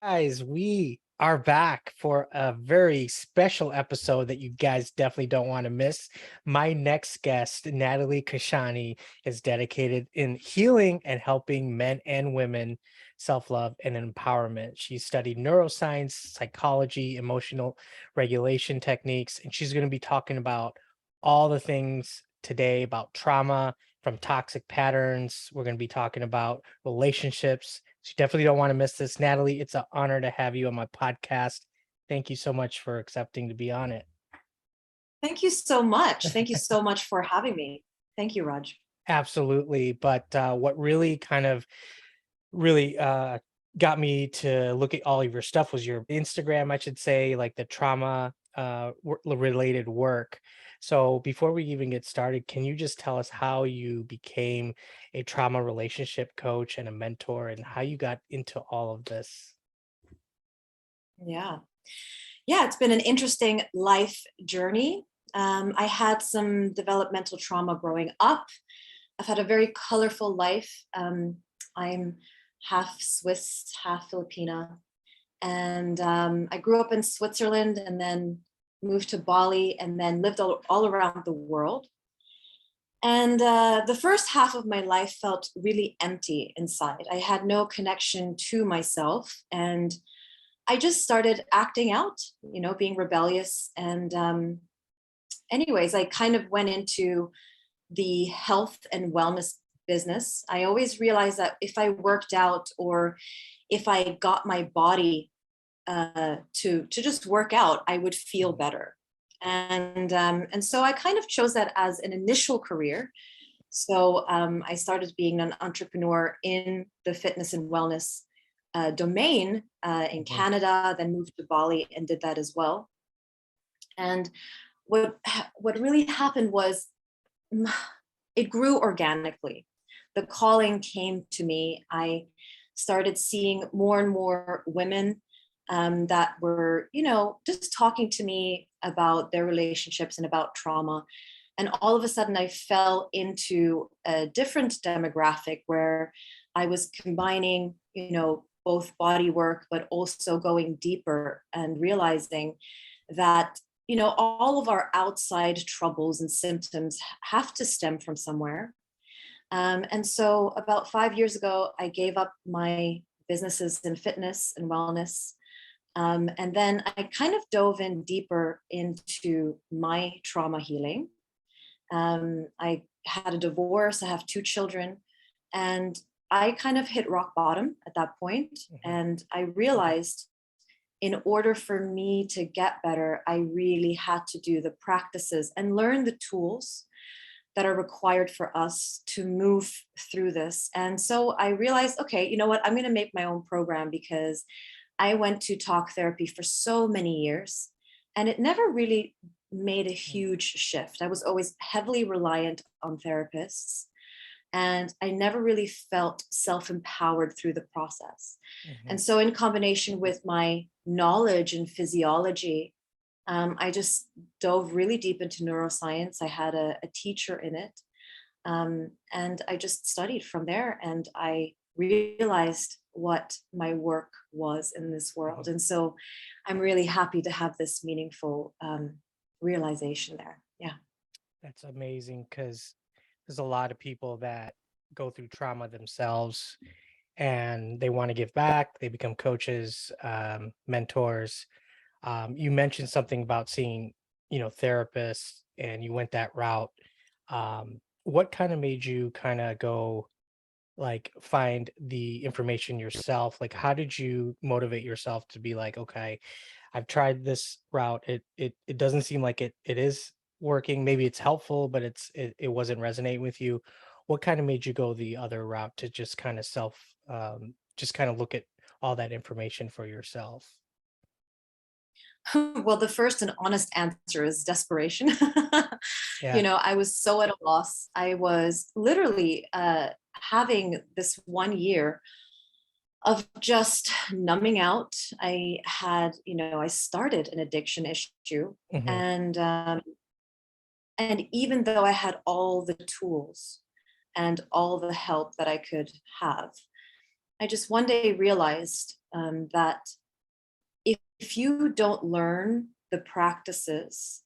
Guys, we are back for a very special episode that you guys definitely don't want to miss. My next guest, Natalie Kashani, is dedicated in healing and helping men and women self-love and empowerment. She studied neuroscience, psychology, emotional regulation techniques, and she's going to be talking about all the things today about trauma from toxic patterns. We're going to be talking about relationships, so you definitely don't want to miss this. Natalie, it's an honor to have you on my podcast. Thank you so much for accepting to be on it. Thank you so much. Thank you so much for having me. Thank you, Raj. Absolutely. But what really really got me to look at all of your stuff was your Instagram, I should say, like the trauma related work. So before we even get started, can you just tell us how you became a trauma relationship coach and a mentor and how you got into all of this? Yeah. Yeah, it's been an interesting life journey. I had some developmental trauma growing up. I've had a very colorful life. I'm half Swiss, half Filipina. And I grew up in Switzerland and then moved to Bali and then lived all around the world. And the first half of my life felt really empty inside. I had no connection to myself. And I just started acting out, being rebellious. And, anyways, I kind of went into the health and wellness business. I always realized that if I worked out or if I got my body to just work out, I would feel better. And so I kind of chose that as an initial career. So I started being an entrepreneur in the fitness and wellness domain in Mhm. Canada, then moved to Bali and did that as well. And what what really happened was it grew organically. The calling came to me. I started seeing more and more women that were, just talking to me about their relationships and about trauma. And all of a sudden, I fell into a different demographic where I was combining, both body work, but also going deeper and realizing that, all of our outside troubles and symptoms have to stem from somewhere. And so about 5 years ago, I gave up my businesses in fitness and wellness. And then I kind of dove in deeper into my trauma healing. I had a divorce, I have two children, and I kind of hit rock bottom at that point. Mhm. And I realized in order for me to get better, I really had to do the practices and learn the tools that are required for us to move through this. And so I realized, okay, you know what? I'm going to make my own program because I went to talk therapy for so many years and it never really made a huge shift. I was always heavily reliant on therapists and I never really felt self empowered through the process. Mhm. And so, in combination with my knowledge in physiology, I just dove really deep into neuroscience. I had a teacher in it. And I just studied from there and I realized what my work was in this world. Mhm. And so I'm really happy to have this meaningful realization there. Yeah. That's amazing because there's a lot of people that go through trauma themselves and they want to give back. They become coaches, mentors. You mentioned something about seeing, therapists, and you went that route. What kind of made you kind of go like find the information yourself? Like, how did you motivate yourself to be like, okay, I've tried this route. It doesn't seem like it is working. Maybe it's helpful, but it wasn't resonating with you. What kind of made you go the other route to just kind of just kind of look at all that information for yourself? Well, the first and honest answer is desperation. Yeah. I was so at a loss. I was literally having this 1 year of just numbing out. I had, I started an addiction issue, Hmm. and even though I had all the tools and all the help that I could have, I just one day realized that if you don't learn the practices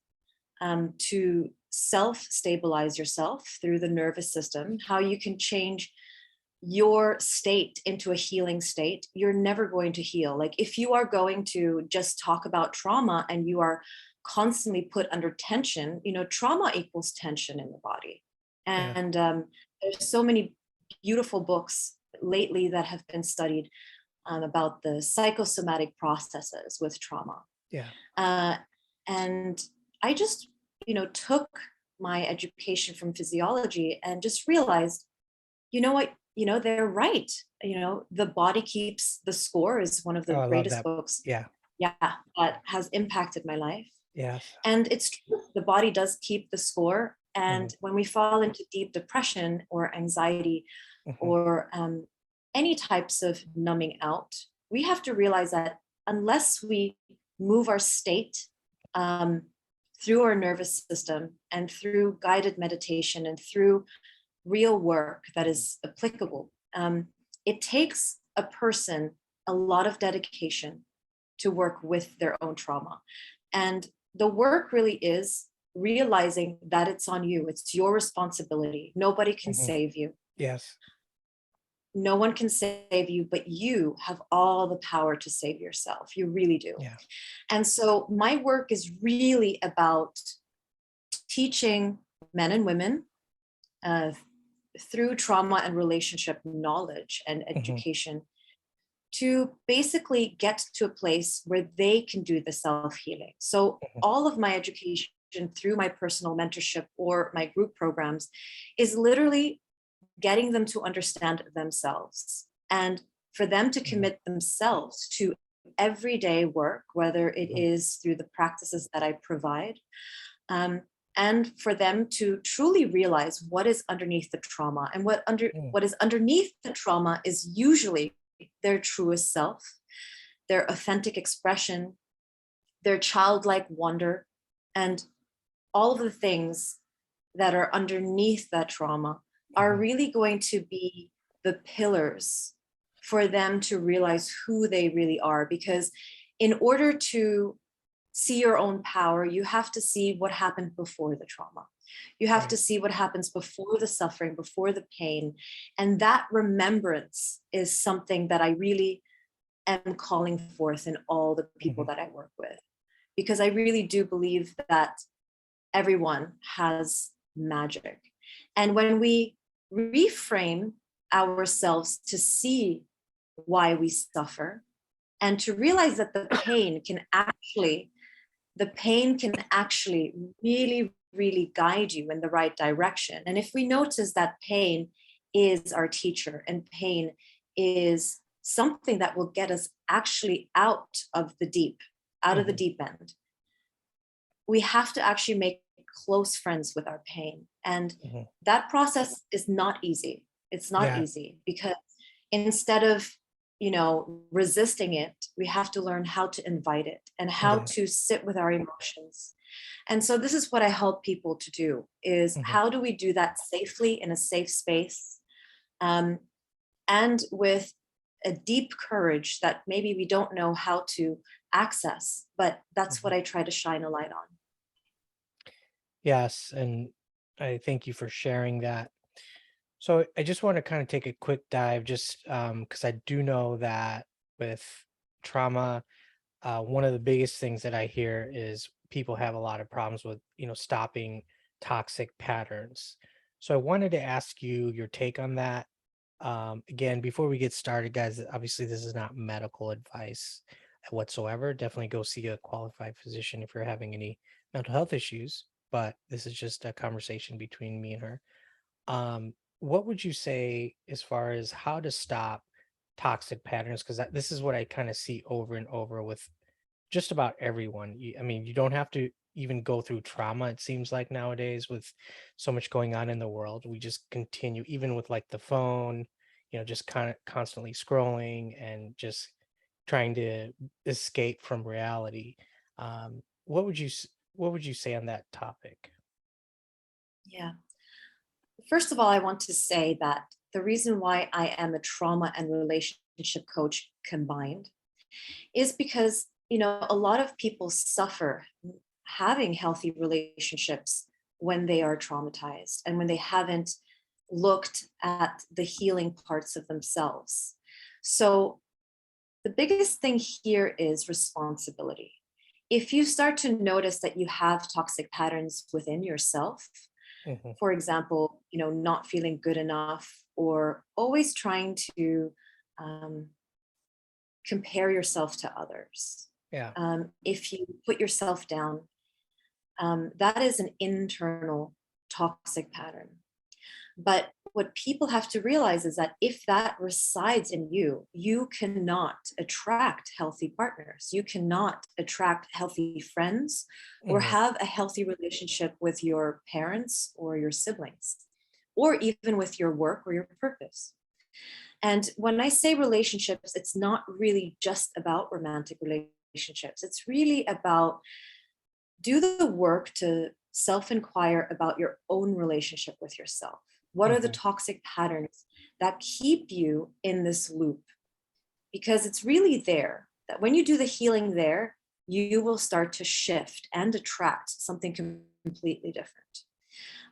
to self-stabilize yourself through the nervous system, how you can change your state into a healing state, you're never going to heal. Like if you are going to just talk about trauma and you are constantly put under tension, trauma equals tension in the body. Yeah. And there's so many beautiful books lately that have been studied about the psychosomatic processes with trauma. Yeah. Uh, and I just, took my education from physiology and just realized, you know what, they're right. The Body Keeps the Score is one of the Oh, I love greatest that. books, Yeah. yeah, that has impacted my life. Yes. And it's true, the body does keep the score. Hmm. And when we fall into deep depression or anxiety Hmm. or any types of numbing out, we have to realize that unless we move our state um, through our nervous system and through guided meditation and through real work that is applicable, it takes a person a lot of dedication to work with their own trauma. And the work really is realizing that it's on you, it's your responsibility. Nobody can Hmm. save you. Yes. No one can save you, but you have all the power to save yourself. You really do. Yeah. And so my work is really about teaching men and women uh, through trauma and relationship knowledge and Hmm. education to basically get to a place where they can do the self-healing. So Hmm. all of my education through my personal mentorship or my group programs is literally getting them to understand themselves and for them to Hmm. commit themselves to everyday work, whether it Hmm. is through the practices that I provide, um, and for them to truly realize what is underneath the trauma. And what is underneath the trauma is usually their truest self, their authentic expression, their childlike wonder, and all of the things that are underneath that trauma are Hmm. really going to be the pillars for them to realize who they really are. Because in order to see your own power, you have to see what happened before the trauma. You have to Right. see what happens before the suffering, before the pain. And that remembrance is something that I really am calling forth in all the people Hmm. that I work with. Because I really do believe that everyone has magic. And when we reframe ourselves to see why we suffer and to realize that the pain can actually really, really guide you in the right direction. And if we notice that pain is our teacher and pain is something that will get us actually out of the Hmm. deep end, we have to actually make close friends with our pain. And Hmm. that process is not easy. It's not Yeah. easy because instead of, resisting it, we have to learn how to invite it and how Yeah. to sit with our emotions. And so this is what I help people to do is Hmm. how do we do that safely in a safe space, um, and with a deep courage that maybe we don't know how to access, but that's Hmm. what I try to shine a light on. Yes. And I thank you for sharing that. So I just want to kind of take a quick dive just because I do know that with trauma, one of the biggest things that I hear is people have a lot of problems with, stopping toxic patterns. So I wanted to ask you your take on that. Again, before we get started, guys, obviously this is not medical advice whatsoever. Definitely go see a qualified physician if you're having any mental health issues. But this is just a conversation between me and her. What would you say as far as how to stop toxic patterns? Because this is what I kind of see over and over with just about everyone. I mean, you don't have to even go through trauma, it seems like nowadays, with so much going on in the world. We just continue, even with like the phone, just kind of constantly scrolling and just trying to escape from reality. What would what would you say on that topic? Yeah. First of all, I want to say that the reason why I am a trauma and relationship coach combined is because, a lot of people suffer having healthy relationships when they are traumatized and when they haven't looked at the healing parts of themselves. So the biggest thing here is responsibility. If you start to notice that you have toxic patterns within yourself, Mhm. for example, not feeling good enough or always trying to um, compare yourself to others. Yeah. If you put yourself down, that is an internal toxic pattern. But what people have to realize is that if that resides in you, you cannot attract healthy partners. You cannot attract healthy friends or Mhm. have a healthy relationship with your parents or your siblings, or even with your work or your purpose. And when I say relationships, it's not really just about romantic relationships. It's really about do the work to self inquire about your own relationship with yourself. What are the Mhm. toxic patterns that keep you in this loop? Because it's really there that when you do the healing there, you will start to shift and attract something completely different.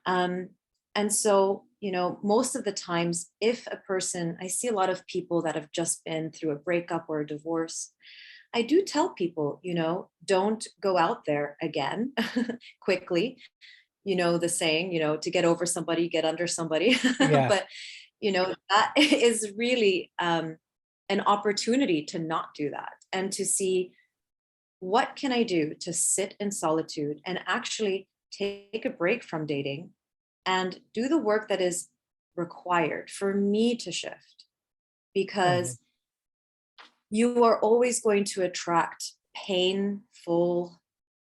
Um, and so, most of the times, if a person, I see a lot of people that have just been through a breakup or a divorce, I do tell people, don't go out there again quickly. The saying, to get over somebody, get under somebody. Yeah. But, that is really an opportunity to not do that and to see what can I do to sit in solitude and actually take a break from dating and do the work that is required for me to shift, Mhm. because you are always going to attract painful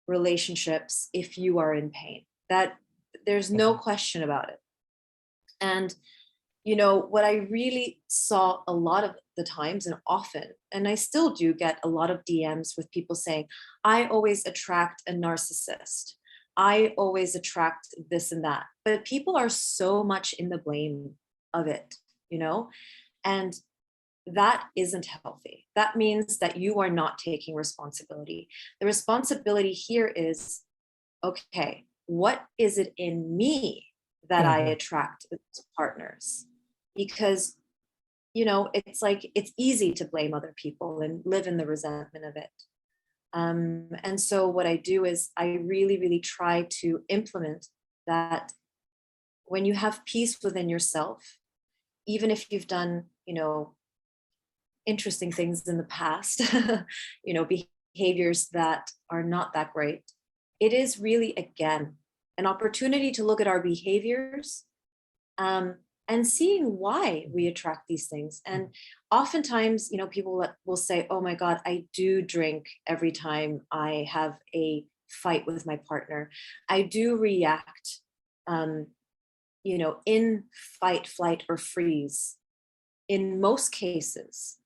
relationships if you are in pain. That there's no Mhm. question about it. And what I really saw a lot of the times and often, and I still do get a lot of DMs with people saying, I always attract a narcissist. I always attract this and that. But people are so much in the blame of it, you know? And that isn't healthy. That means that you are not taking responsibility. The responsibility here is, okay, what is it in me that I Mhm. attract as partners? Because, it's like it's easy to blame other people and live in the resentment of it. And so what I do is I really, really try to implement that when you have peace within yourself, even if you've done, interesting things in the past, behaviors that are not that great. It is really, again, an opportunity to look at our behaviors and seeing why we attract these things. And oftentimes, people will say, oh my God, I do drink every time I have a fight with my partner. I do react, um, in fight, flight, or freeze in most cases,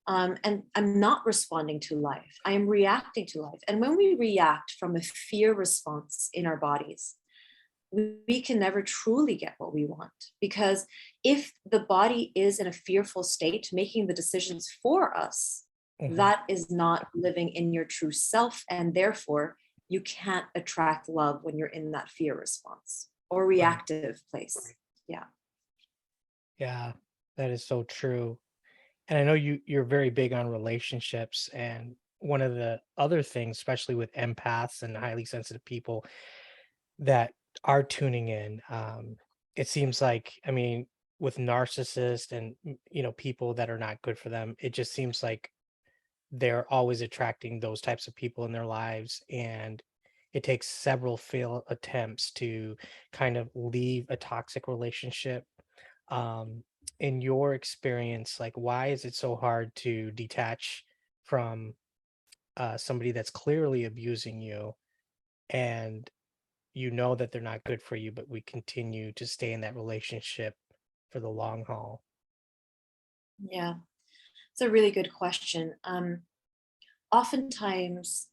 and I'm not responding to life. I am reacting to life. And when we react from a fear response in our bodies, we can never truly get what we want. Because if the body is in a fearful state, making the decisions for us, Mhm. that is not living in your true self. And therefore, you can't attract love when you're in that fear response or Right. reactive place. Yeah. Yeah. That is so true. And I know you're very big on relationships, and one of the other things, especially with empaths and highly sensitive people that are tuning in, it seems like, I mean, with narcissists and people that are not good for them, it just seems like they're always attracting those types of people in their lives, and it takes several failed attempts to kind of leave a toxic relationship. um in your experience, like, why is it so hard to detach from somebody that's clearly abusing you, and that they're not good for you, but we continue to stay in that relationship for the long haul? Yeah. It's a really good question. Oftentimes,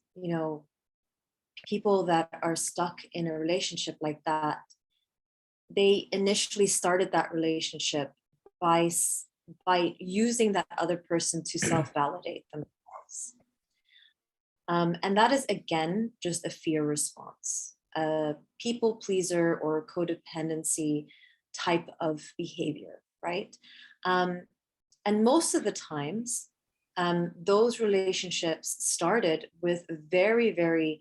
people that are stuck in a relationship like that, they initially started that relationship by using that other person to self-validate themselves. And that is, again, just a fear response, a people pleaser or codependency type of behavior, right? And most of the times, those relationships started with very, very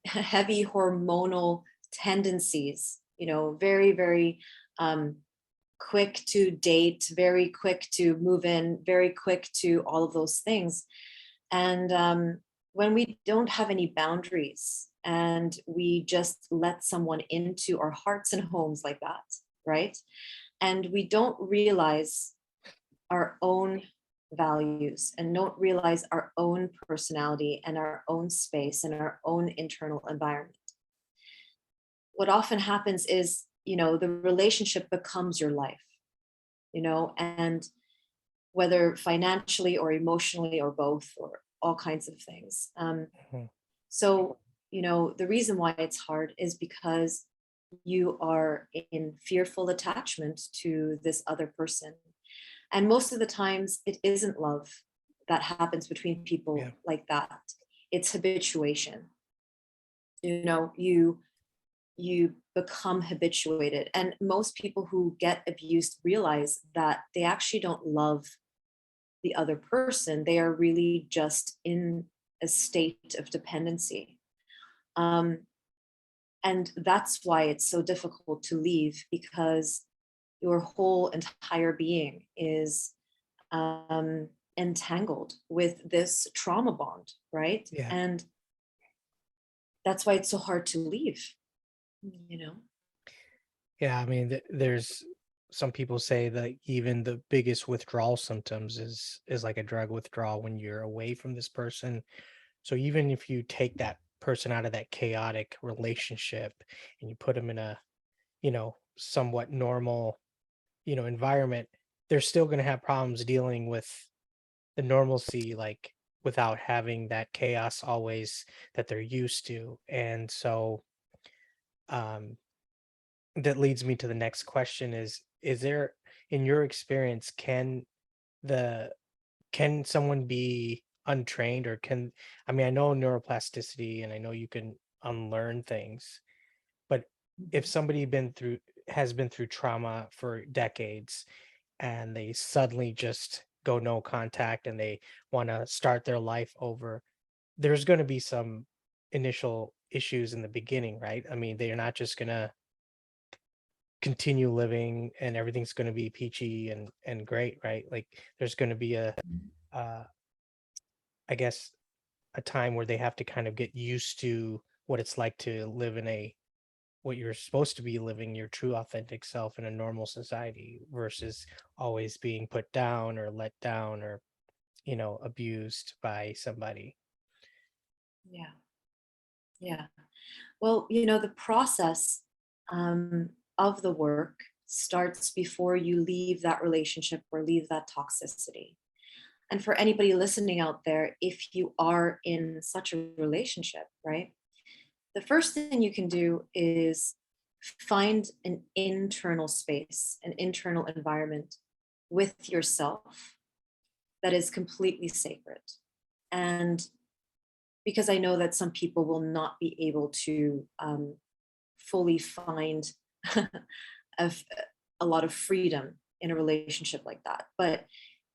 heavy hormonal tendencies, very, very quick to date, very quick to move in, very quick to all of those things. And when we don't have any boundaries and we just let someone into our hearts and homes like that, right? And we don't realize our own values and don't realize our own personality and our own space and our own internal environment. What often happens is, the relationship becomes your life, and whether financially or emotionally or both or all kinds of things. Mhm. So, the reason why it's hard is because you are in fearful attachment to this other person. And most of the times it isn't love that happens between people Yeah. like that. It's habituation. You become habituated. And most people who get abused realize that they actually don't love the other person. They are really just in a state of dependency. And that's why it's so difficult to leave, because your whole entire being is entangled with this trauma bond, right? Yeah. And that's why it's so hard to leave, you know? Yeah. I mean, there's some people say that even the biggest withdrawal symptoms is like a drug withdrawal when you're away from this person. So even if you take that person out of that chaotic relationship and you put them in a, somewhat normal, environment, they're still going to have problems dealing with the normalcy, like without having that chaos always that they're used to. And so um that leads me to the next question: is there, in your experience, the can someone be untrained, or can, I mean, I know neuroplasticity and I know you can unlearn things, but if Mhm. somebody has been through trauma for decades and they suddenly just go no contact and they want to start their life over, there's going to be some initial issues in the beginning, right? I mean, they're not just going to continue living and everything's going to be peachy and great, right? Like there's going to be uh I guess a time where they have to kind of get used to what it's like to live in a, what you're supposed to be living, your true authentic self, in a normal society versus always being put down or let down or, abused by somebody. Yeah, yeah. Well, the process um, of the work starts before you leave that relationship or leave that toxicity. And for anybody listening out there, if you are in such a relationship, right, the first thing you can do is find an internal space, an internal environment with yourself that is completely sacred. And because I know that some people will not be able to fully find a, f- a lot of freedom in a relationship like that. But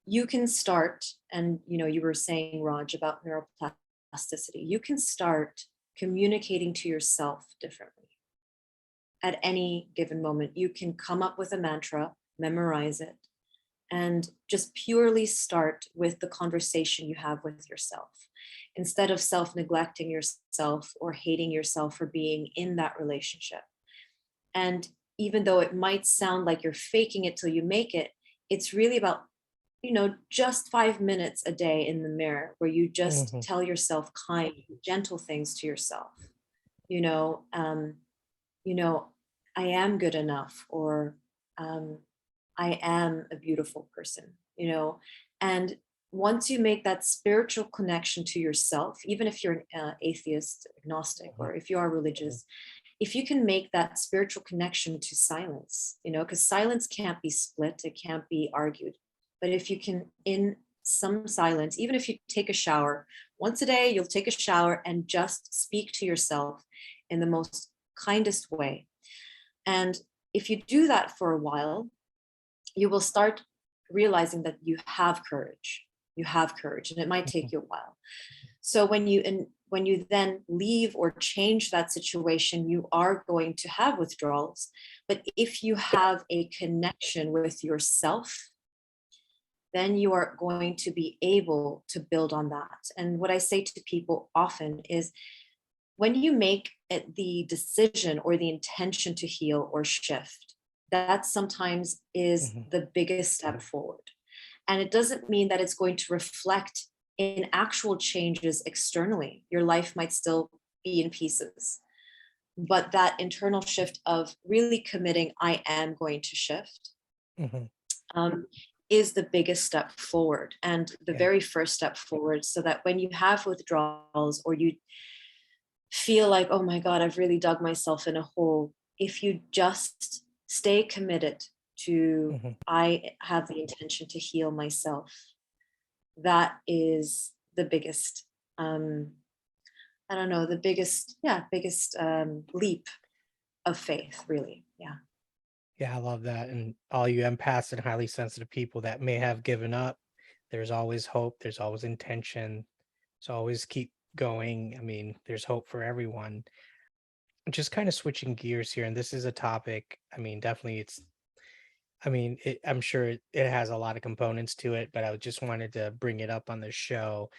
you can start, and you were saying, Raj, about neuroplasticity. You can start communicating to yourself differently at any given moment. You can come up with a mantra, memorize it, and just purely start with the conversation you have with yourself. Instead of self neglecting yourself or hating yourself for being in that relationship. And even though it might sound like you're faking it till you make it, it's really about, just 5 minutes a day in the mirror where you just Hmm. tell yourself kind, gentle things to yourself. You know, um, you know, I am good enough, or um, I am a beautiful person, and once you make that spiritual connection to yourself, even if you're an atheist, agnostic, or if you are religious, if you can make that spiritual connection to silence, because silence can't be split, it can't be argued. But if you can, in some silence, even if you take a shower once a day, you'll take a shower and just speak to yourself in the most kindest way. And if you do that for a while, you will start realizing that you have courage. You have courage, and it might take you a while. So when you then leave or change that situation, you are going to have withdrawals. But if you have a connection with yourself, then you are going to be able to build on that. And what I say to people often is, when you make it the decision or the intention to heal or shift, that sometimes is the biggest step forward. And it doesn't mean that it's going to reflect in actual changes externally. Your life might still be in pieces, but that internal shift of really committing, I am going to shift, is the biggest step forward, and the very first step forward, so that when you have withdrawals or you feel like, oh my God, I've really dug myself in a hole, if you just stay committed to, I have the intention to heal myself, that is the biggest, I don't know, the biggest leap of faith, really. Yeah. Yeah, I love that. And all you empaths and highly sensitive people that may have given up, there's always hope, there's always intention. So always keep going. I mean, there's hope for everyone. Just kind of switching gears here, and this is a topic, I mean, definitely I'm sure it has a lot of components to it, but I just wanted to bring it up on the show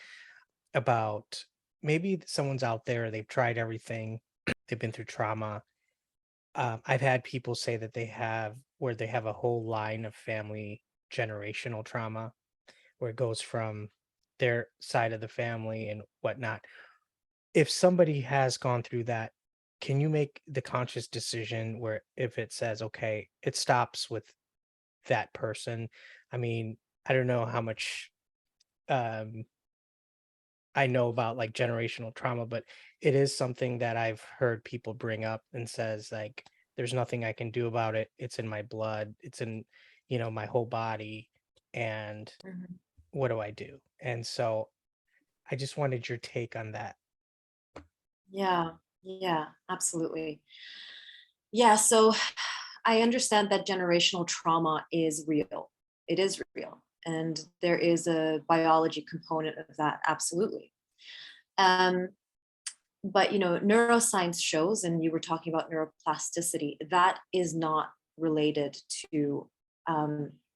about maybe someone's out there, they've tried everything, they've been through trauma. I've had people say that they have a whole line of family generational trauma where it goes from their side of the family and whatnot. If somebody has gone through that, can you make the conscious decision where if it says, okay, it stops with that person? I mean, I don't know how much um, I know about like generational trauma, but it is something that I've heard people bring up and says like, there's nothing I can do about it. It's in my blood. It's in, my whole body. And Mhm. what do I do? And so I just wanted your take on that. Yeah, yeah, absolutely. Yeah, so I understand that generational trauma is real. It is real. And there is a biology component of that, absolutely. Um, but neuroscience shows, and you were talking about neuroplasticity, that is not related to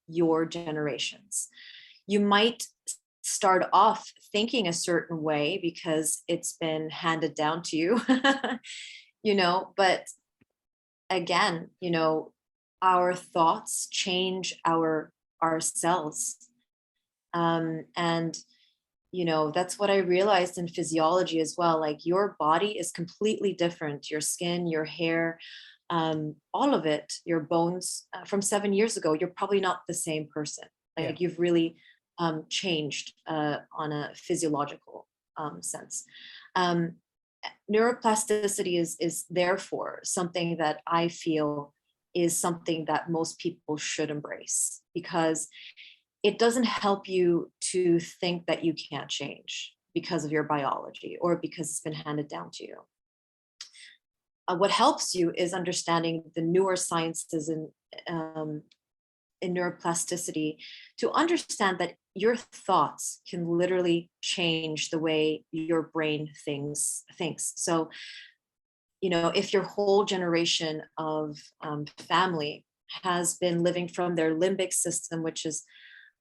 your generations. You might start off thinking a certain way because it's been handed down to you, but again, our thoughts change ourselves. And that's what I realized in physiology as well. Like, your body is completely different. Your skin, your hair, all of it, your bones, from 7 years ago, you're probably not the same person. Yeah. Like, you've really changed on a physiological sense. Um, Neuroplasticity is therefore something that I feel is something that most people should embrace, because it doesn't help you to think that you can't change because of your biology or because it's been handed down to you. What helps you is understanding the newer sciences in neuroplasticity, to understand that your thoughts can literally change the way your brain thinks. So, if your whole generation of family has been living from their limbic system, which is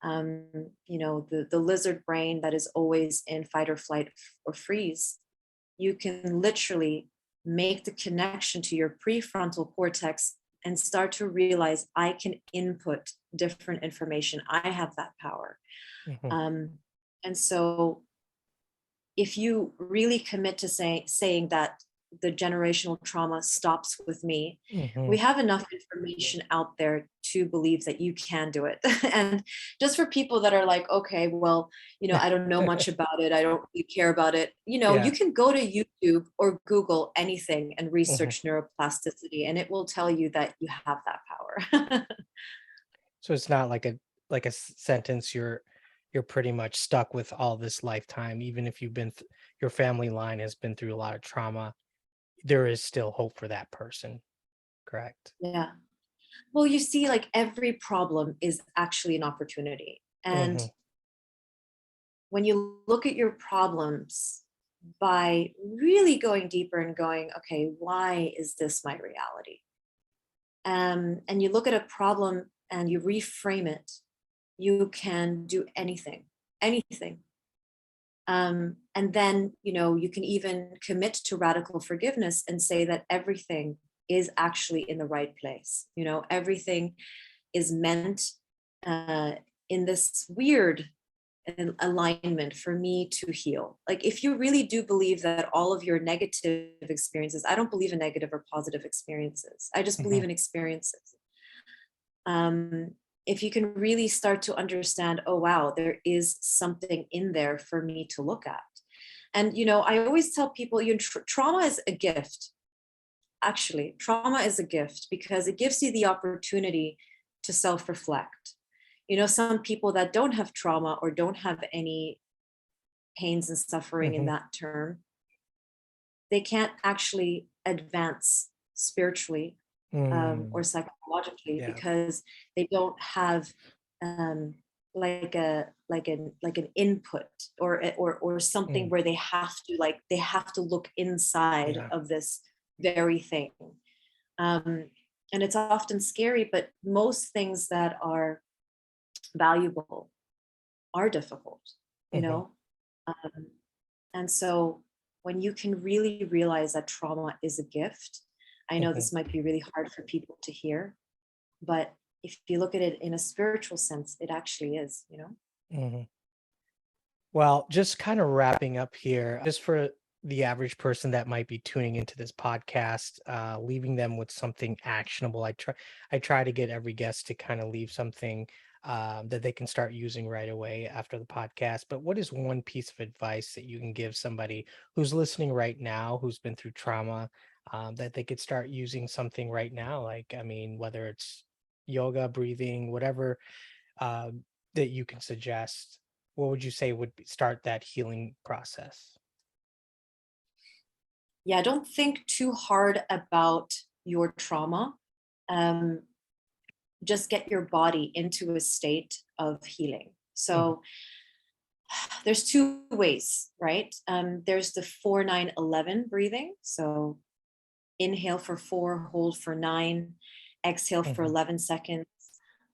the lizard brain that is always in fight or flight or freeze, you can literally make the connection to your prefrontal cortex and start to realize, I can input different information. I have that power. Mhm. And so if you really commit to saying that the generational trauma stops with me. Hmm. We have enough information out there to believe that you can do it. And just for people that are like, okay, well, I don't know much about it, I don't really care about it, you Yeah. can go to YouTube or Google anything and Hmm. research neuroplasticity, and it will tell you that you have that power. So it's not like a sentence you're pretty much stuck with all this lifetime, even if your family line has been through a lot of trauma, there is still hope for that person, correct? Yeah. Well, you see, like every problem is actually an opportunity. And Hmm. when you look at your problems by really going deeper and going, okay, why is this my reality? And you look at a problem and you reframe it, you can do anything, anything. And then, you can even commit to radical forgiveness and say that everything is actually in the right place. Everything is meant uh, in this weird alignment for me to heal. Like, if you really do believe that all of your negative experiences, I don't believe in negative or positive experiences, I just believe Hmm. in experiences. um, if you can really start to understand, oh wow, there is something in there for me to look at. And I always tell people, trauma is a gift. Actually, trauma is a gift because it gives you the opportunity to self-reflect. Some people that don't have trauma or don't have any pains and suffering in Hmm. that term, they can't actually advance spiritually, or Mm. psychologically, Yeah. because they don't have um, like an input, or something Mm. where they have to look inside Yeah. of this very thing. um, and it's often scary, but most things that are valuable are difficult, you Hmm. know um, and so when you can really realize that trauma is a gift, I know Hmm. this might be really hard for people to hear, but if you look at it in a spiritual sense, it actually is. Hmm. Well, just kind of wrapping up here, just for the average person that might be tuning into this podcast, leaving them with something actionable. I try to get every guest to kind of leave something that they can start using right away after the podcast. But what is one piece of advice that you can give somebody who's listening right now, who's been through trauma, that they could start using something right now? Like, I mean, whether it's yoga, breathing, whatever uh, that you can suggest, what would you say start that healing process? Yeah, don't think too hard about your trauma. um, just get your body into a state of healing. Mhm. So there's two ways, right? There's the 4-9-11 breathing. So inhale for 4, hold for 9, exhale for Mhm. 11 seconds.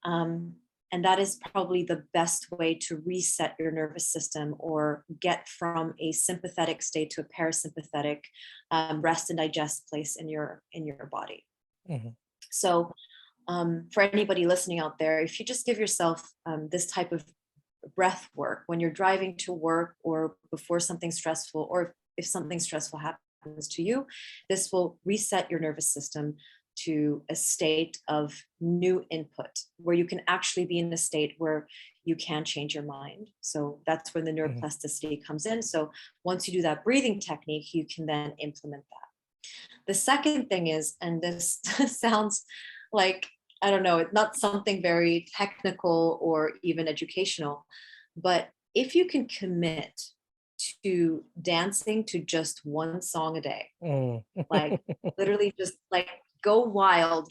Um, and that is probably the best way to reset your nervous system, or get from a sympathetic state to a parasympathetic, rest and digest place in your body. Mhm. So for anybody listening out there, if you just give yourself this type of breath work when you're driving to work, or before something stressful, or if something stressful happens to you, this will reset your nervous system to a state of new input, where you can actually be in a state where you can change your mind. So that's when the Mhm. neuroplasticity comes in. So once you do that breathing technique, you can then implement that. The second thing is, and this sounds like, I don't know, it's not something very technical or even educational, but if you can commit to dancing to just one song a day, Mm. like literally just like go wild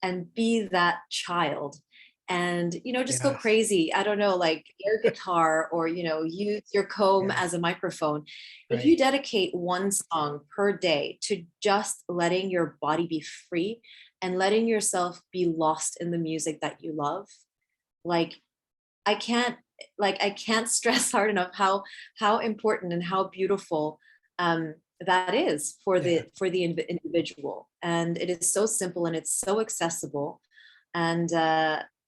and be that child, and just go Yes. crazy, I don't know, like air guitar, or use your comb Yeah. as a microphone. If you Right. dedicate one song per day to just letting your body be free and letting yourself be lost in the music that you love, like I can't I can't stress hard enough how important and how beautiful that is for Yeah. the individual. And it is so simple and it's so accessible. And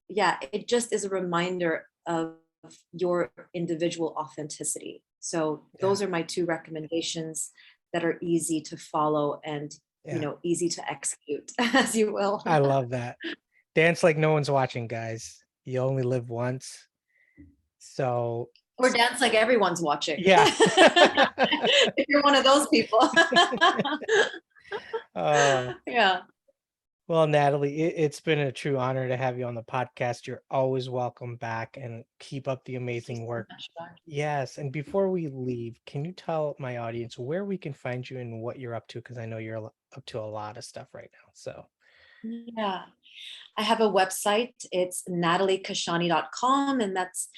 yeah, it just is a reminder of your individual authenticity. So Yeah. those are my two recommendations that are easy to follow and, easy to execute, as you will. I love that. Dance like no one's watching, guys. You only live once. So Or dance like everyone's watching. yeah. If you're one of those people. Yeah. Well, Natalie, it's been a true honor to have you on the podcast. You're always welcome back, and keep up the amazing work. Yes. And before we leave, can you tell my audience where we can find you and what you're up to? Because I know you're up to a lot of stuff right now. So Yeah. I have a website. It's nataliekashani.com, and that's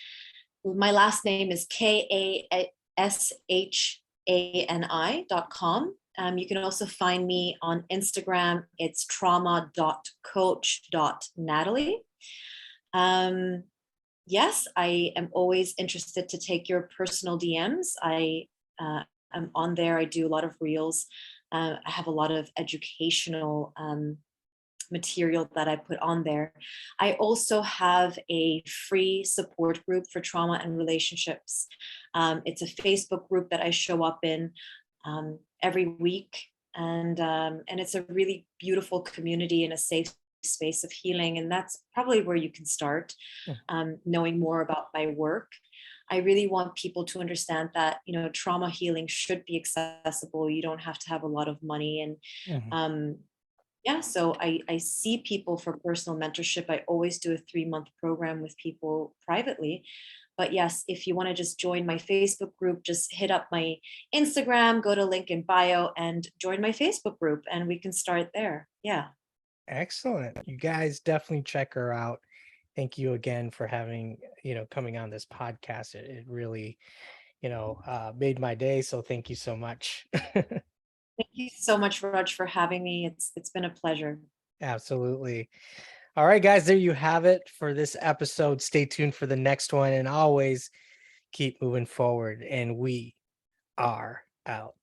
my last name is KASHANI.com. You can also find me on Instagram. It's trauma.coach.natalie. Yes, I am always interested to take your personal DMs. I'm on there. I do a lot of reels. I have a lot of educational material that I put on there. I also have a free support group for trauma and relationships. It's a Facebook group that I show up in every week, and it's a really beautiful community and a safe space of healing. And that's probably where you can start, knowing more about my work. I really want people to understand that, trauma healing should be accessible. You don't have to have a lot of money. And so I see people for personal mentorship. I always do a 3-month program with people privately. But yes, if you want to just join my Facebook group, just hit up my Instagram, go to link in bio and join my Facebook group, and we can start there. Yeah. excellent. You guys definitely check her out. Thank you again for having, coming on this podcast. It really, made my day. So thank you so much. Thank you so much, Raj, for having me. It's been a pleasure. Absolutely. All right, guys, there you have it for this episode. Stay tuned for the next one, and always keep moving forward. And we are out.